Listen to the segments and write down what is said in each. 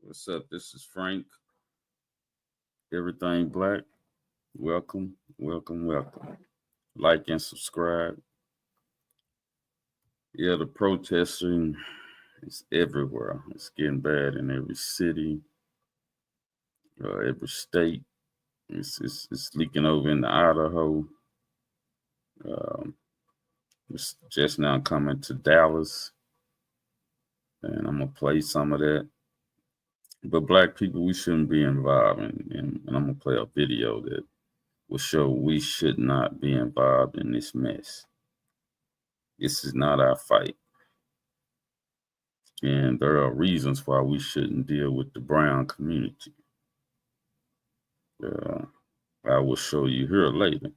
What's up? This is Frank. Everything Black. Welcome, welcome, welcome. Like and subscribe. Yeah, the protesting is everywhere. It's getting bad in every city, every state. It's leaking over into Idaho. It's just now coming to Dallas, and I'm gonna play some of that. But Black people, we shouldn't be involved, and I'm gonna play a video that will show we should not be involved in this mess. This is not our fight. And there are reasons why we shouldn't deal with the brown community. I will show you here later.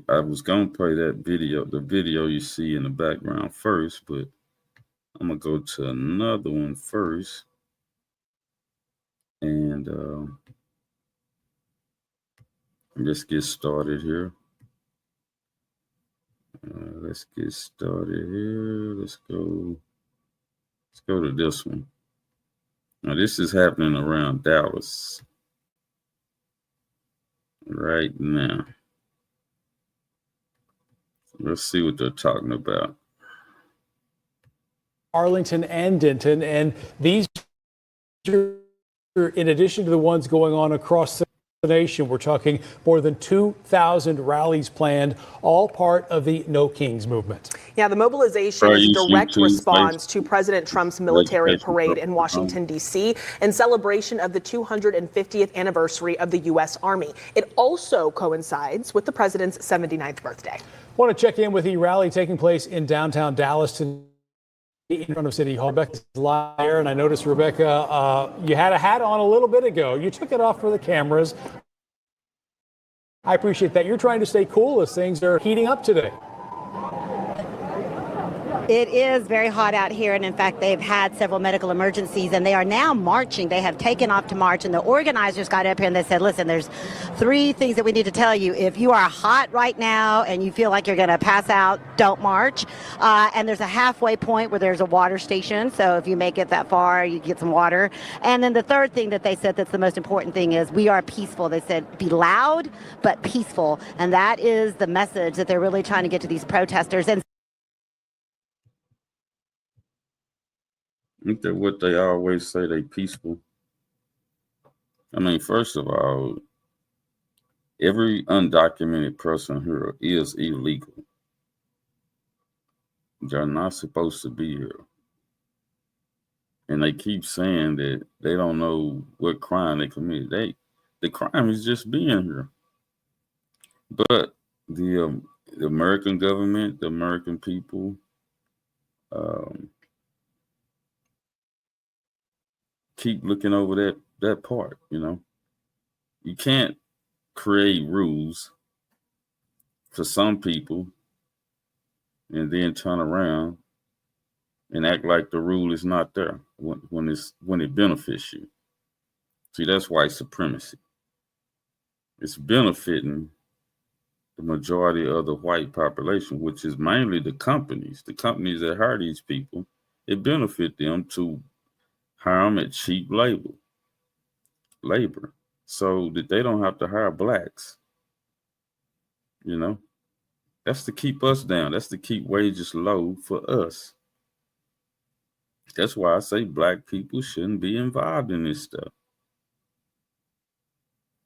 I was gonna play that video, the video you see in the background first, but I'm gonna go to another one first. And let's get started here. Let's get started here. Let's go to this one. Now this is happening around Dallas right now. Let's see what they're talking about. Arlington and Denton, and these are in addition to the ones going on across the nation. We're talking more than 2,000 rallies planned, all part of the No Kings movement. Yeah, the mobilization is a direct response to President Trump's military parade in Washington, D.C., in celebration of the 250th anniversary of the U.S. Army. It also coincides with the president's 79th birthday. I want to check in with the rally taking place in downtown Dallas today in front of City Hall. Rebecca's live there, and I noticed, Rebecca, you had a hat on a little bit ago. You took it off for the cameras. I appreciate that. You're trying to stay cool as things are heating up today. It is very hot out here, and in fact, they've had several medical emergencies, and they are now marching. They have taken off to march, and the organizers got up here and they said, listen, there's 3 things that we need to tell you. If you are hot right now and you feel like you're going to pass out, don't march. And there's a halfway point where there's a water station, so if you make it that far, you get some water. And then the third thing that they said that's the most important thing is we are peaceful. They said be loud, but peaceful, and that is the message that they're really trying to get to these protesters. And Isn't that what they always say? They peaceful. I mean, first of all, every undocumented person here is illegal. They're not supposed to be here. And they keep saying that they don't know what crime they committed. The crime is just being here. But the American government, the American people, keep looking over that part, you know. You can't create rules for some people and then turn around and act like the rule is not there when it benefits you. See, that's white supremacy. It's benefiting the majority of the white population, which is mainly the companies that hire these people. It benefits them to hire them at cheap labor, so that they don't have to hire blacks. You know, that's to keep us down. That's to keep wages low for us. That's why I say black people shouldn't be involved in this stuff.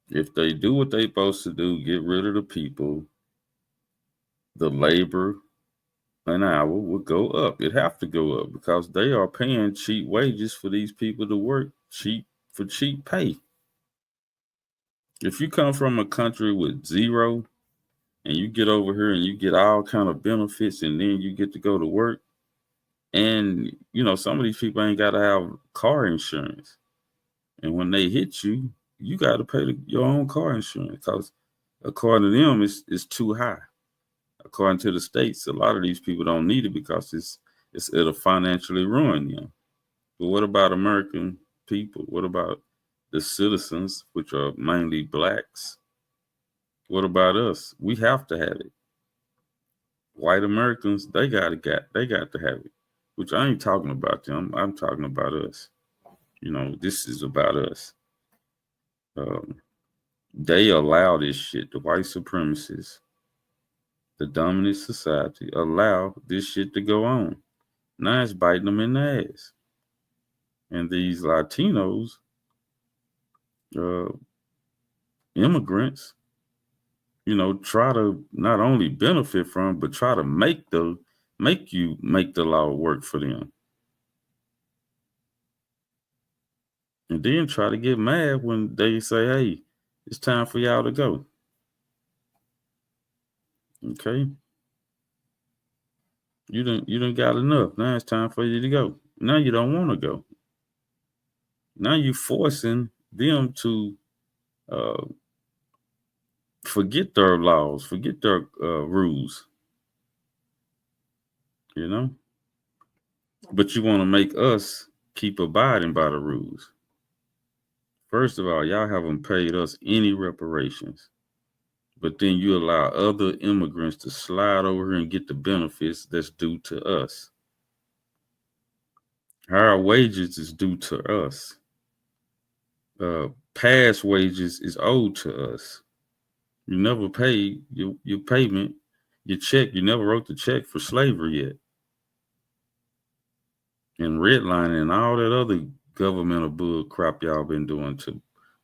If they do what they're supposed to do, get rid of the people, the labor an hour will go up. It have to go up because they are paying cheap wages for these people to work for cheap pay. If you come from a country with zero and you get over here and you get all kind of benefits, and then you get to go to work. And, you know, some of these people ain't got to have car insurance. And when they hit you, you got to pay your own car insurance because according to them, it's too high. According to the states, a lot of these people don't need it because it'll financially ruin them. But what about American people? What about the citizens, which are mainly blacks? What about us? We have to have it. White Americans, they got to have it. Which I ain't talking about them. I'm talking about us. You know, this is about us. They allow this shit. The white supremacists, the dominant society, allow this shit to go on. Now it's biting them in the ass. And these Latinos, immigrants, you know, try to not only benefit from, but try to make the law work for them. And then try to get mad when they say, hey, it's time for y'all to go. Okay. You done got enough. Now it's time for you to go. Now you don't want to go. Now you forcing them to forget their laws, forget their rules. You know? But you want to make us keep abiding by the rules. First of all, y'all haven't paid us any reparations. But then you allow other immigrants to slide over here and get the benefits that's due to us. Our wages is due to us. Past wages is owed to us. You never paid your payment, your check. You never wrote the check for slavery yet. And redlining and all that other governmental bull crap y'all been doing to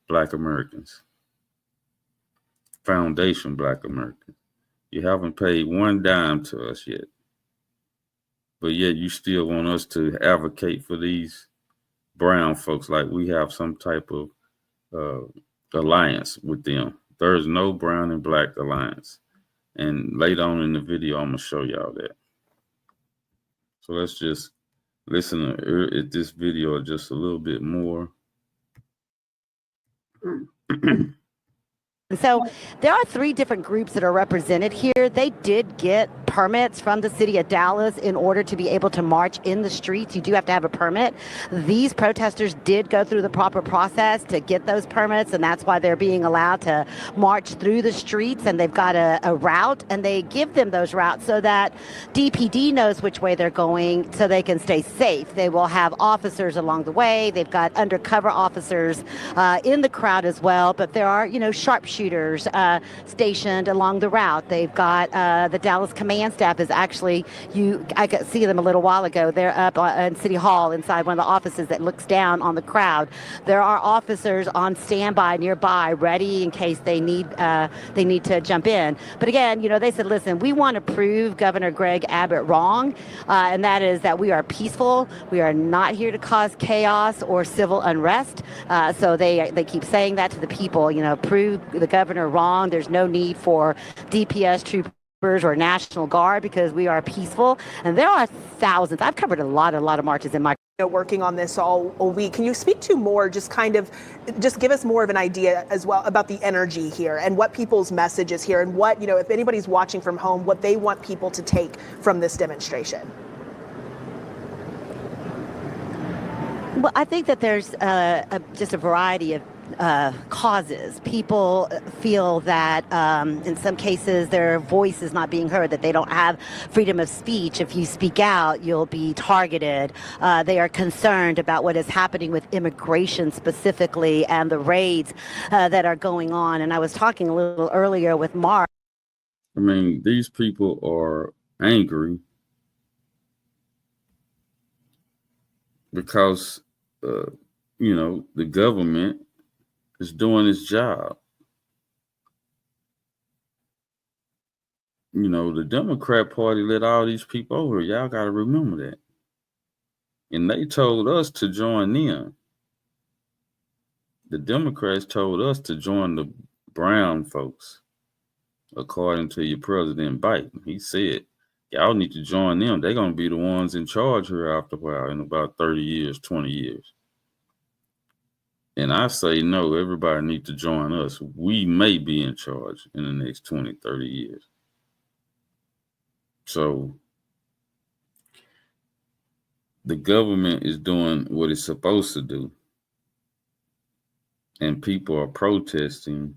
Black Americans. Foundation Black Americans. You haven't paid one dime to us yet. But yet you still want us to advocate for these brown folks like we have some type of alliance with them. There is no brown and black alliance. And later on in the video, I'm going to show y'all that. So let's just listen to this video just a little bit more. So there are 3 different groups that are represented here. They did get permits from the city of Dallas in order to be able to march in the streets. You do have to have a permit. These protesters did go through the proper process to get those permits, and that's why they're being allowed to march through the streets, and they've got a route, and they give them those routes so that DPD knows which way they're going so they can stay safe. They will have officers along the way. They've got undercover officers in the crowd as well, but there are, sharpshooters stationed along the route. They've got the Dallas command staff is actually, I could see them a little while ago. They're up in City Hall inside one of the offices that looks down on the crowd. There are officers on standby nearby, ready in case they need to jump in. But again, they said, listen, we want to prove Governor Greg Abbott wrong, and that is that we are peaceful. We are not here to cause chaos or civil unrest. So they keep saying that to the people, prove the governor wrong. There's no need for DPS troopers or National Guard because we are peaceful. And there are thousands. I've covered a lot of marches in my working on this all week. Can you speak to more, just give us more of an idea as well about the energy here and what people's message is here and what, if anybody's watching from home, what they want people to take from this demonstration? Well, I think that there's just a variety of causes. People feel that in some cases their voice is not being heard, that they don't have freedom of speech. If you speak out, you'll be targeted. They are concerned about what is happening with immigration specifically and the raids that are going on. And I was talking a little earlier with Mark. I mean, these people are angry because, the government is doing its job. The Democrat Party let all these people over. Y'all got to remember that. And they told us to join them. The Democrats told us to join the brown folks. according to your President Biden. He said, y'all need to join them. They're going to be the ones in charge here after a while, in about 30 years, 20 years. And I say, no, everybody needs to join us. We may be in charge in the next 20, 30 years. So the government is doing what it's supposed to do. And people are protesting.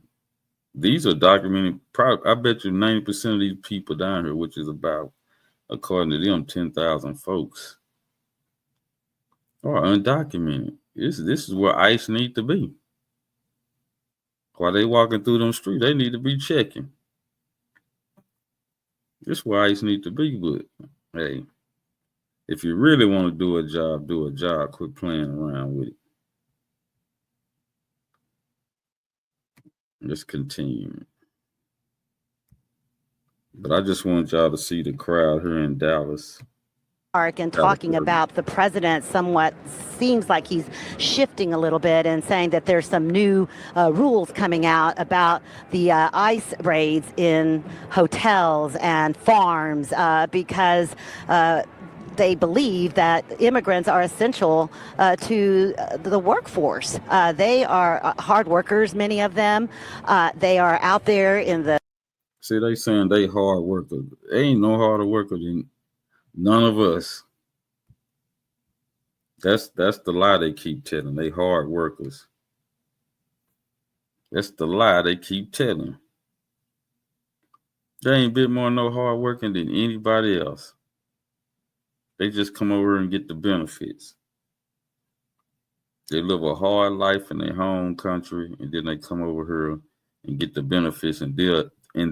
These are documented. I bet you 90% of these people down here, which is about, according to them, 10,000 folks, are undocumented. This is where ICE need to be. While they walking through them streets, they need to be checking. This is where ICE need to be. But hey, if you really want to do a job, do a job. Quit playing around with it. Let's continue. But I just want y'all to see the crowd here in Dallas. And talking about the president somewhat seems like he's shifting a little bit and saying that there's some new rules coming out about the ICE raids in hotels and farms because they believe that immigrants are essential to the workforce. They are hard workers, many of them. They are out there in the... See, they saying they hard workers. They ain't no harder worker than none of us. That's the lie they keep telling. They hard workers. That's the lie they keep telling. They ain't bit more no hard working than anybody else. They just come over and get the benefits. They live a hard life in their home country, and then they come over here and get the benefits and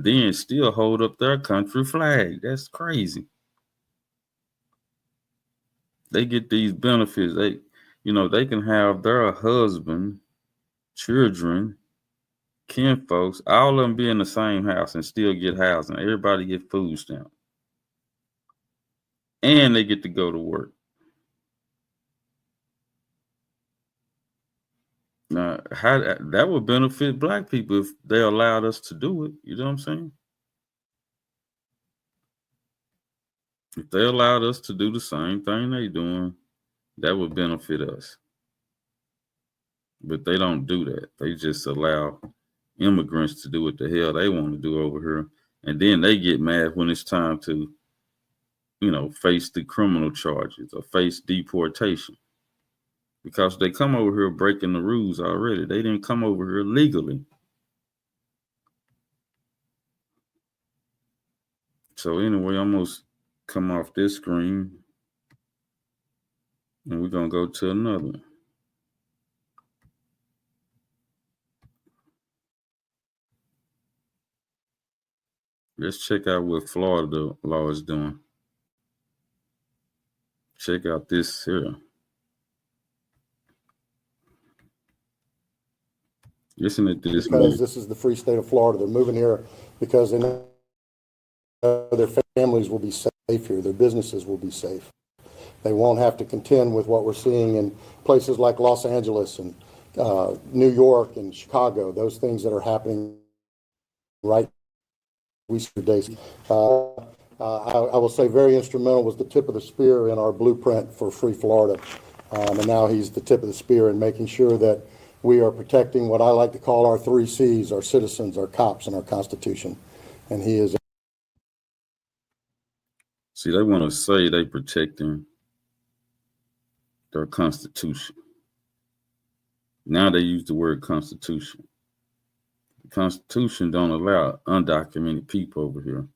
then still hold up their country flag. That's crazy. They get these benefits. They can have their husband, children, kinfolks, all of them be in the same house and still get housing. Everybody get food stamps. And they get to go to work. Now, how that would benefit Black people if they allowed us to do it. You know what I'm saying? If they allowed us to do the same thing they doing, that would benefit us. But they don't do that. They just allow immigrants to do what the hell they want to do over here. And then they get mad when it's time to, face the criminal charges or face deportation. Because they come over here breaking the rules already. They didn't come over here legally. So anyway, I'm going to come off this screen and we're going to go to another. Let's check out what Florida law is doing. Check out this here. Listen to this. Because this is the free state of Florida. They're moving here because they know their families will be safe here. Their businesses will be safe. They won't have to contend with what we're seeing in places like Los Angeles and New York and Chicago, those things that are happening right recent days. I will say very instrumental was the tip of the spear in our blueprint for Free Florida. And now he's the tip of the spear in making sure that we are protecting what I like to call our 3 C's, our citizens, our cops, and our Constitution. And he is. See, they want to say they protecting their Constitution. Now they use the word Constitution. The Constitution don't allow undocumented people over here.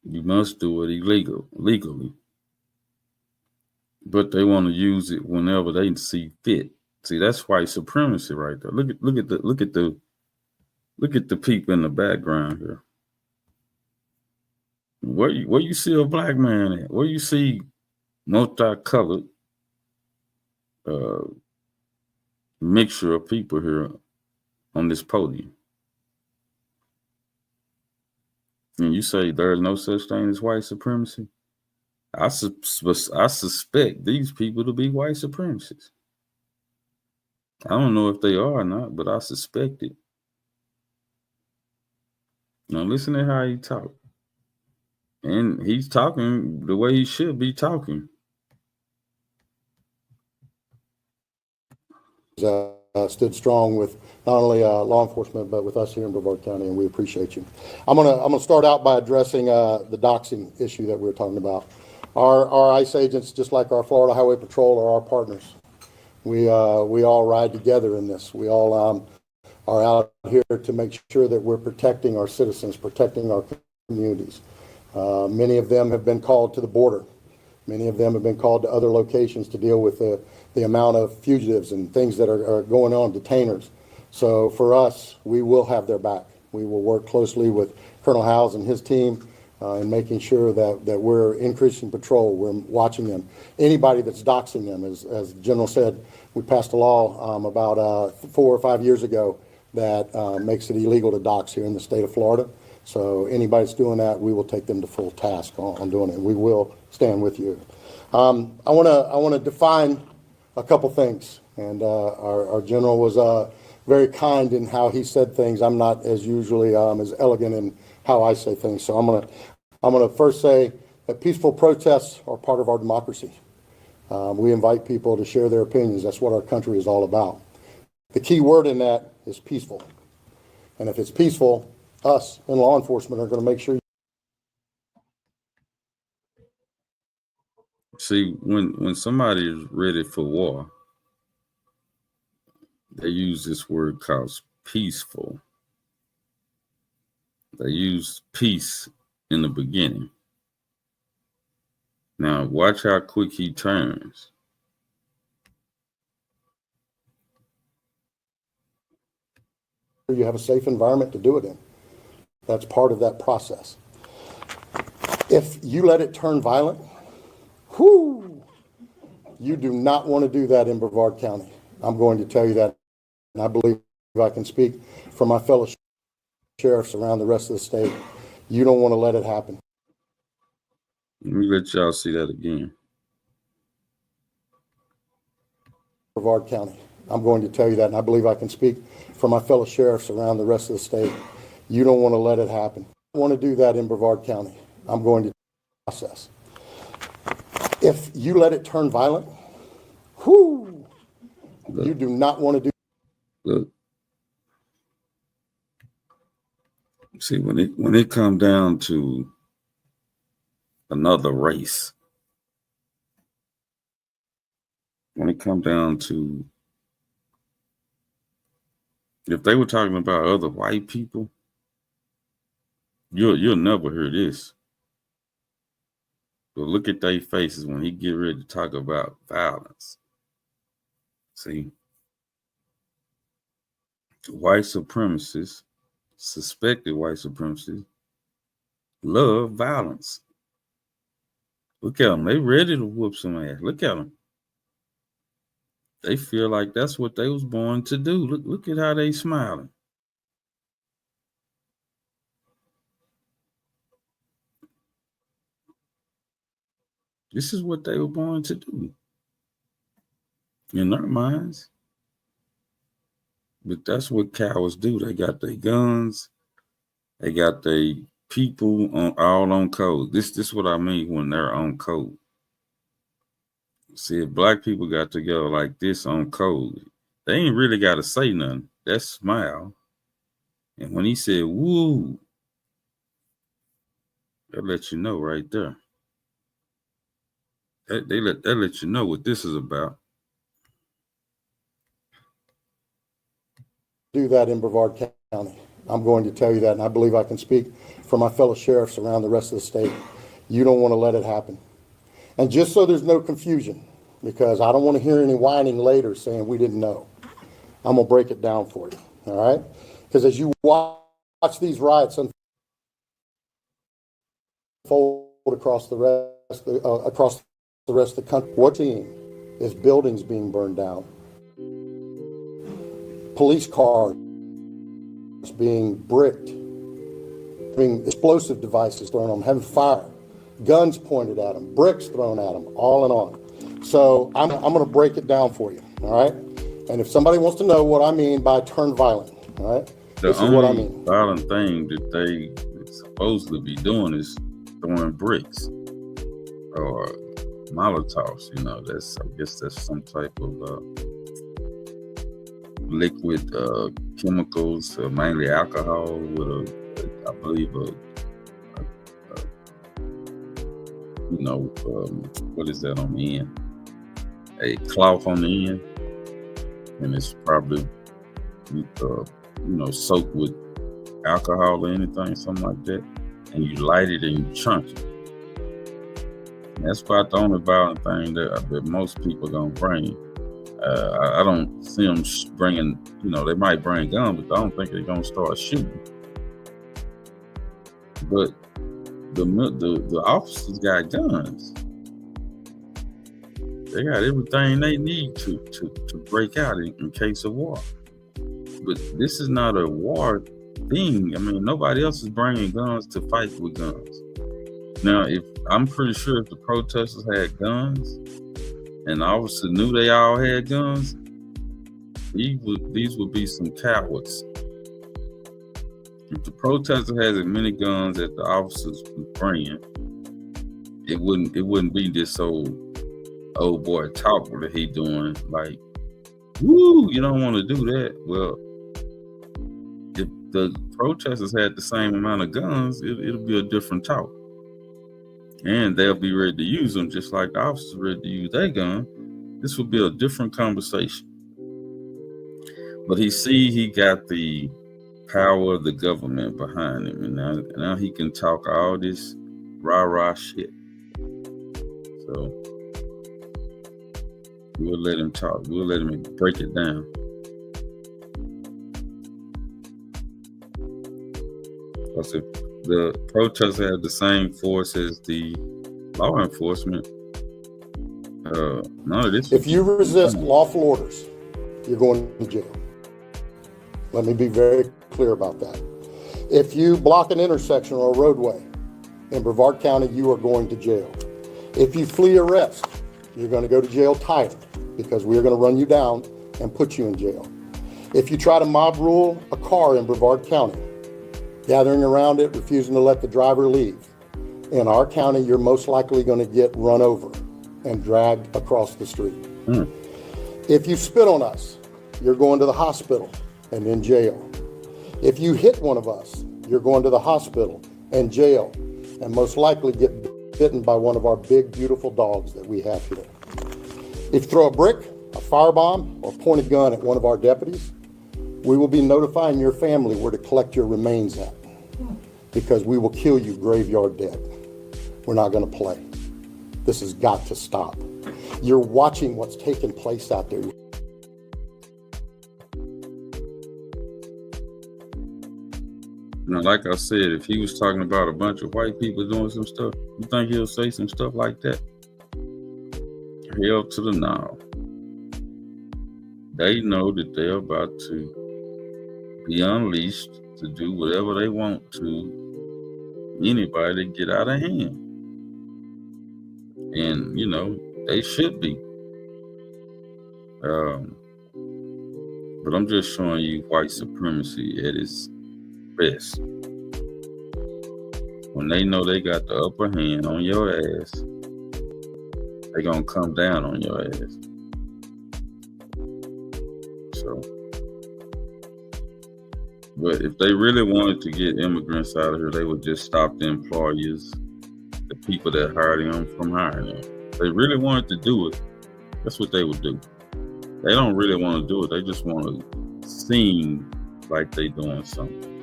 You must do it legally. But they want to use it whenever they see fit. See, that's white supremacy right there. Look at the people in the background here. Where you see a Black man at? Where you see multicolored mixture of people here on this podium? And you say there's no such thing as white supremacy? I suspect these people to be white supremacists. I don't know if they are or not, but I suspect it. Now listen to how he talk. And he's talking the way he should be talking. Stood strong with not only law enforcement, but with us here in Brevard County, and we appreciate you. I'm gonna start out by addressing the doxing issue that we were talking about. Our ICE agents, just like our Florida Highway Patrol, are our partners. We all ride together in this. We all are out here to make sure that we're protecting our citizens, protecting our communities. Many of them have been called to the border. Many of them have been called to other locations to deal with the amount of fugitives and things that are going on, detainers. So for us, we will have their back. We will work closely with Colonel Howes and his team in making sure that we're increasing patrol, we're watching them. Anybody that's doxing them, as the General said, we passed a law about 4 or 5 years ago that makes it illegal to dox here in the state of Florida. So anybody that's doing that, we will take them to full task on doing it. We will stand with you. I want to define a couple things, and our general was very kind in how he said things. I'm not as usually as elegant in how I say things. So I'm gonna first say that peaceful protests are part of our democracy. We invite people to share their opinions. That's what our country is all about. The key word in that is peaceful. And if it's peaceful, us in law enforcement are going to make sure. See, when somebody is ready for war, they use this word called peaceful. They use peace in the beginning. Now, watch how quick he turns. You have a safe environment to do it in. That's part of that process. If you let it turn violent, you do not want to do that in Brevard County. I'm going to tell you that, and I believe I can speak for my fellow sheriffs around the rest of the state. You don't want to let it happen. Let me let y'all see that again. Brevard County. I'm going to tell you that, and I believe I can speak for my fellow sheriffs around the rest of the state. You don't want to let it happen. I want to do that in Brevard County. I'm going to process. If you let it turn violent, you do not want to do. Look. See, when it come down to another race, when it come down to, if they were talking about other white people, you'll never hear this. But look at their faces when he get ready to talk about violence. See, white supremacists, suspected white supremacists, love violence. Look at them. They ready to whoop some ass. Look at them. They feel like that's what they was born to do. Look at how they smiling. This is what they were born to do in their minds. But that's what cowards do. They got their guns. They got their people all on code. This is what I mean when they're on code. See, if black people got together like this on code, they ain't really got to say nothing. That's smile. And when he said, woo, that let you know right there. That let you know what this is about. Do that in Brevard County. I'm going to tell you that, and I believe I can speak for my fellow sheriffs around the rest of the state. You don't want to let it happen. And just so there's no confusion, because I don't want to hear any whining later saying we didn't know, I'm going to break it down for you, all right? Because as you watch these riots unfold across the rest of the country, what team is buildings being burned down, police cars being bricked, having explosive devices thrown on them, having fire, guns pointed at them, bricks thrown at them, on and on. So I'm going to break it down for you, all right? And if somebody wants to know what I mean by turn violent, all right? This is what I mean. Violent thing that they supposedly be doing is throwing bricks or Molotovs. You know, I guess that's some type of liquid chemicals, mainly alcohol, with I believe what is that on the end? A cloth on the end, and it's probably soaked with alcohol or anything, something like that, and you light it and you chunk it. And that's about the only violent thing that most people gonna bring. I don't see them bringing, they might bring guns, but I don't think they're gonna start shooting. But the officers got guns. They got everything they need to break out in case of war. But this is not a war thing. I mean, nobody else is bringing guns to fight with guns. Now, I'm pretty sure if the protesters had guns and the officers knew they all had guns, these would be some cowards. If the protester has as many guns as the officers were bringing, it wouldn't be this old boy talk that he doing, like, woo, you don't want to do that. Well, if the protesters had the same amount of guns, it'll be a different talk. And they'll be ready to use them just like the officers ready to use their gun. This will be a different conversation. But he got the power of the government behind him, and now he can talk all this rah-rah shit. So we'll let him talk. We'll let him break it down. Because if the protesters have the same force as the law enforcement, none of this. If you resist lawful orders, you're going to jail. Let me be very clear about that. If you block an intersection or a roadway in Brevard County, you are going to jail. If you flee arrest, you're going to go to jail tighter, because we are going to run you down and put you in jail. If you try to mob rule a car in Brevard County, gathering around it, refusing to let the driver leave, in our county, you're most likely going to get run over and dragged across the street. If you spit on us, you're going to the hospital and in jail. If you hit one of us, you're going to the hospital and jail, and most likely get bitten by one of our big, beautiful dogs that we have here. If you throw a brick, a firebomb, or point a gun at one of our deputies, we will be notifying your family where to collect your remains at, because we will kill you graveyard dead. We're not going to play. This has got to stop. You're watching what's taking place out there. Now, like I said, if he was talking about a bunch of white people doing some stuff, you think he'll say some stuff like that? Hell to the no. They know that they're about to be unleashed to do whatever they want to anybody that get out of hand. And, they should be. But I'm just showing you white supremacy at its best. When they know they got the upper hand on your ass, they gonna come down on your ass. So, but if they really wanted to get immigrants out of here, they would just stop the employers, the people that hired them, from hiring them. If they really wanted to do it, that's what they would do. They don't really want to do it. They just want to seem like they doing something.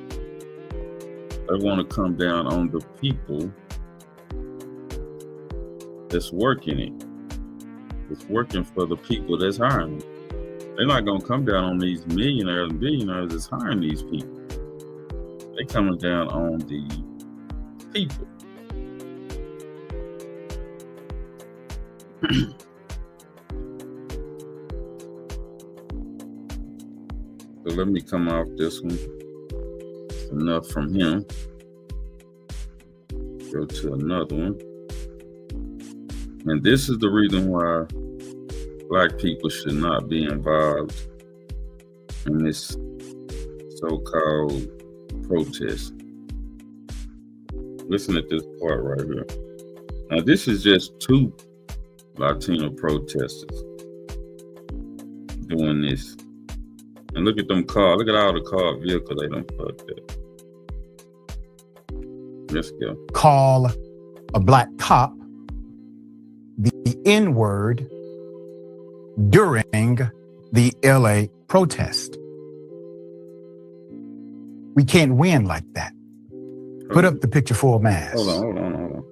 They want to come down on the people that's working it. It's working for the people that's hiring them. They're not going to come down on these millionaires and billionaires that's hiring these people. They're coming down on the people. So let me come off this one. Enough from him. Go to another one. And this is the reason why Black people should not be involved in this so-called protest. Listen at this part right here. Now, this is just 2 Latino protesters doing this. And look at them cars. Look at all the car vehicles they done fucked up. Let's go. Call a black cop the N-word during the LA protest. We can't win like that. Put up the picture for a mask. Hold on.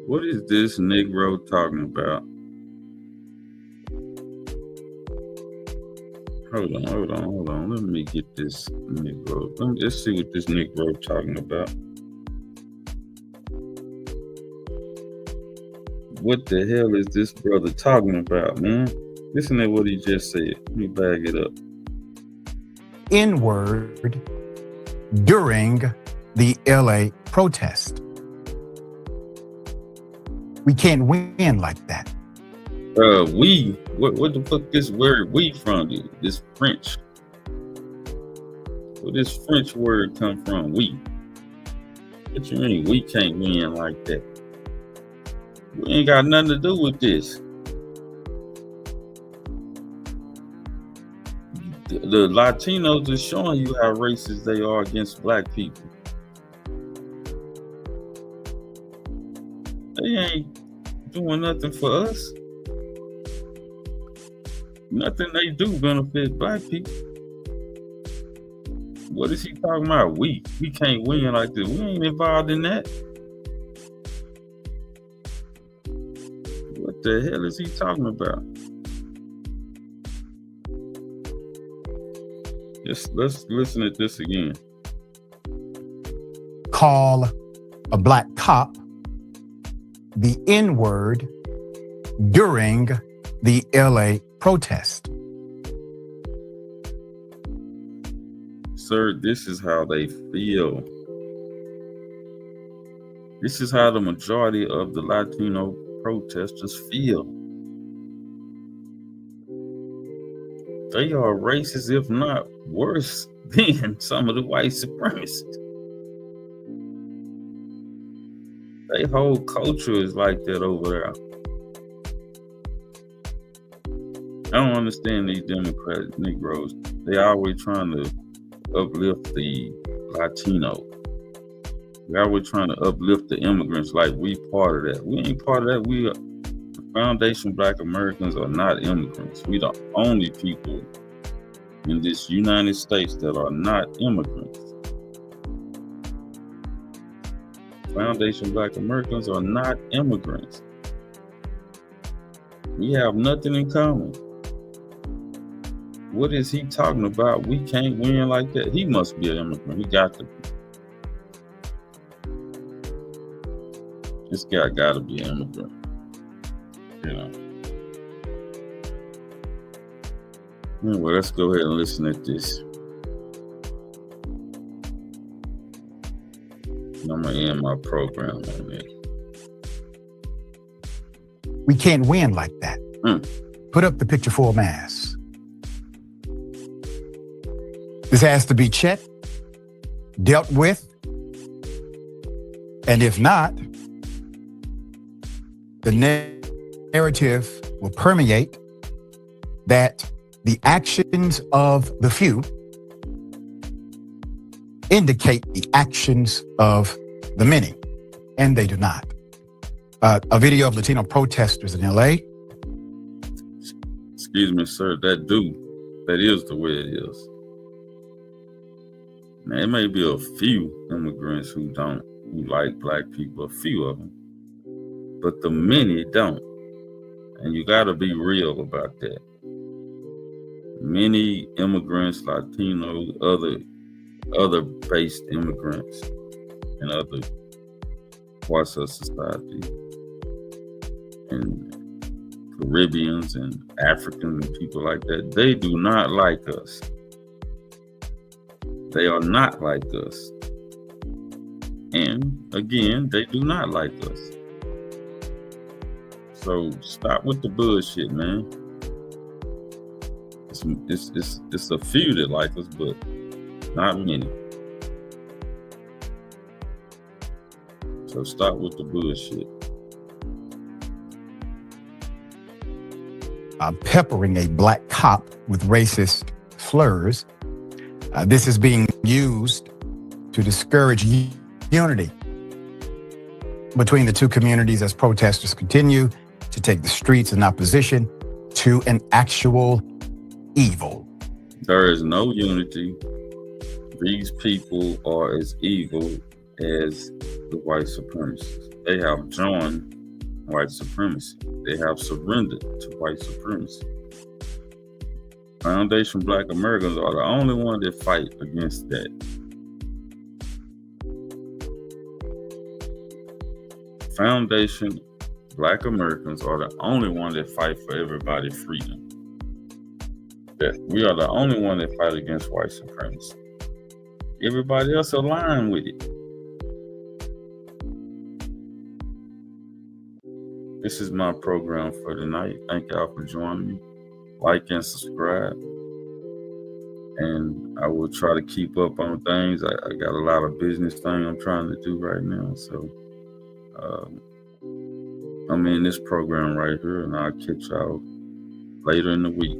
What is this Negro talking about? Hold on. Let me get this Negro. Let's see what this Negro talking about. What the hell is this brother talking about, man? Listen to what he just said. Let me bag it up. N-word during the LA protest. We can't win like that. We? What the fuck this word we from? This French. Where this French word come from? We. What you mean we can't win like that? We ain't got nothing to do with this. The Latinos are showing you how racist they are against black people. They ain't doing nothing for us. Nothing they do benefit black people. What is he talking about? We can't win like this. We ain't involved in that. What the hell is he talking about? Just let's listen at this again. Call a black cop the N-word during the LA protest. Sir, this is how they feel. This is how the majority of the Latino protesters feel. They are racist, if not worse than some of the white supremacists. Their whole culture is like that over there. I don't understand these Democratic Negroes. They always trying to uplift the Latino. They always trying to uplift the immigrants like we part of that. We ain't part of that. We are, the Foundation Black Americans are not immigrants. We the only people in this United States that are not immigrants. Foundation Black Americans are not immigrants. We have nothing in common. What is he talking about? We can't win like that. He must be an immigrant. He got to be. This guy got to be an immigrant. You know. Anyway, let's go ahead and listen at this. I'm going to end my program on this. We can't win like that. Put up the picture for a mask. This has to be checked, dealt with, and if not, the narrative will permeate that the actions of the few indicate the actions of the many, and they do not. A video of Latino protesters in LA. Excuse me, sir, that is the way it is. Now, it may be a few immigrants who like black people, a few of them, but the many don't. And you got to be real about that. Many immigrants, Latinos, other based immigrants in other parts of society, and Caribbeans and Africans and people like that, they do not like us. They are not like us. And again, they do not like us. So stop with the bullshit, man. It's it's a few that like us, but not many. So stop with the bullshit. Peppering a black cop with racist slurs. This is being used to discourage unity between the two communities as protesters continue to take the streets in opposition to an actual evil. There is no unity. These people are as evil as the white supremacists. They have joined white supremacy. They have surrendered to white supremacy. Foundation Black Americans are the only one that fight against that. Foundation Black Americans are the only one that fight for everybody's freedom. That we are the only one that fight against white supremacy. Everybody else align with it. This is my program for tonight. Thank y'all for joining me. Like and subscribe. And I will try to keep up on things. I got a lot of business things I'm trying to do right now. So I'm in this program right here, and I'll catch y'all later in the week.